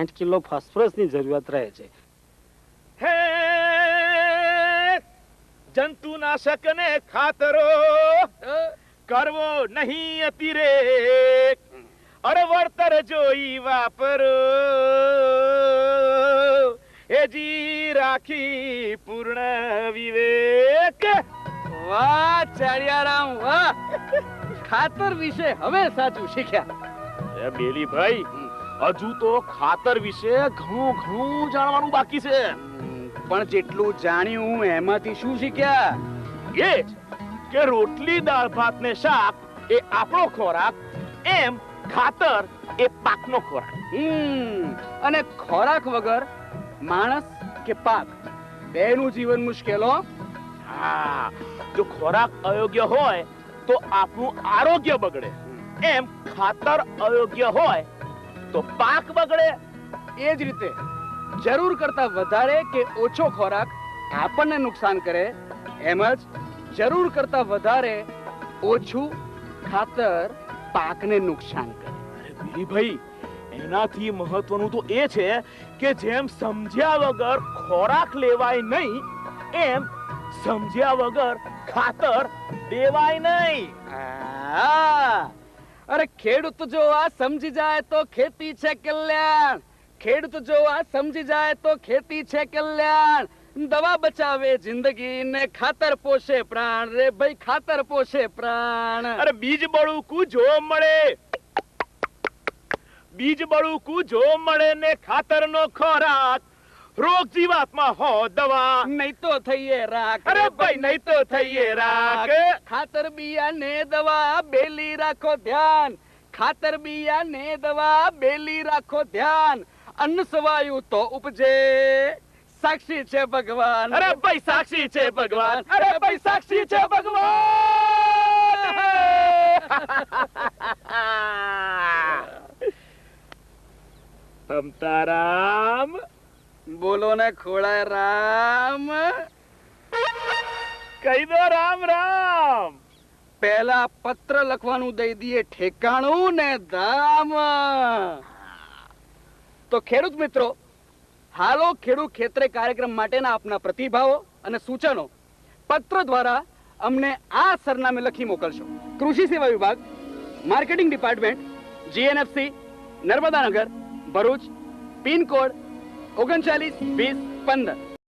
60 kilo ફોસ્ફરસની જરૂરિયાત રહે છે. હે જંતુનાશક ને ખાતરો કરવો નહીં અતિરેક, અરે વળતર જોઈ વાપરો, એજી રાખી પૂર્ણ વિવેક. વાહ ચાળિયારામ વાહ, ખાતર વિશે હવે સાચું શીખ્યા. એ બેલીભાઈ, હજુ તો ખાતર વિશે ઘણું જાણવાનું બાકી છે. પણ જેટલું જાણ્યું એમાંથી શું શીખ્યા? એ જ કે રોટલી દાળ ભાત ને શાક એ આપણો ખોરાક, એમ ખાતર એ પાકનો ખોરાક. અને ખોરાક વગર માણસ કે પાક બેનું જીવન મુશ્કેલ હો. હા, જો ખોરાક અયોગ્ય હોય તો આપણું આરોગ્ય બગડે, એમ ખાતર અયોગ્ય હોય તો પાક બગડે. એ જ રીતે જરૂર કરતા વધારે કે ઓછો ખોરાક આપણને નુકસાન કરે, એમ જ જરૂર કરતા વધારે ઓછું ખાતર પાકને નુકસાન કરે. અરે બીલીભાઈ, એનાથી મહત્વનું તો એ છે કે જેમ સમજ્યા વગર ખોરાક લેવાય નહીં, એમ સમજ્યા વગર ખાતર દેવાય નહીં. અરે ખેડૂત જો આ સમજી જાય તો ખેતી છે કલ્યાણ. ખેડૂત જો આ સમજી જાય તો ખેતી છે કલ્યાણ. દવા બચાવે જિંદગી ને ખાતર પોષે પ્રાણ. રે ભાઈ, ખાતર પોષે પ્રાણ. અરે બીજ બળુકું જો મળે, બીજ બળુકું જો મળે ને ખાતરનો ખોરાક, રોગ જીવાતમાં હો દવા, નહીં તો થઈએ રાખ. અરે ભાઈ નહીં તો થઈએ રાખ. ખાતર બિયાને દવા બેલી રાખો ધ્યાન. ખાતર બિયાને દવા બેલી રાખો ધ્યાન. અન્ન સવાયું તો ઉપજે, સાક્ષી છે ભગવાન. અરે ભાઈ સાક્ષી છે ભગવાન. અરે ભાઈ સાક્ષી છે ભગવાન. અમતારામ બોલો ને ખોળાય રામ. કહી દો રામ રામ. પહેલા પત્ર લખવાનું દઈ દઈએ ઠેકાણું ને ધામ. તો ખેડૂત મિત્રો, હાલો ખેડૂત ક્ષેત્રે કાર્યક્રમ માટેના આપના પ્રતિભાવો અને સૂચનો પત્ર દ્વારા અમને આ સરનામે લખી મોકલશો. કૃષિ સેવા વિભાગ, marketing department, GNFC, Narmadanagar, Bharuch, pin code 392015.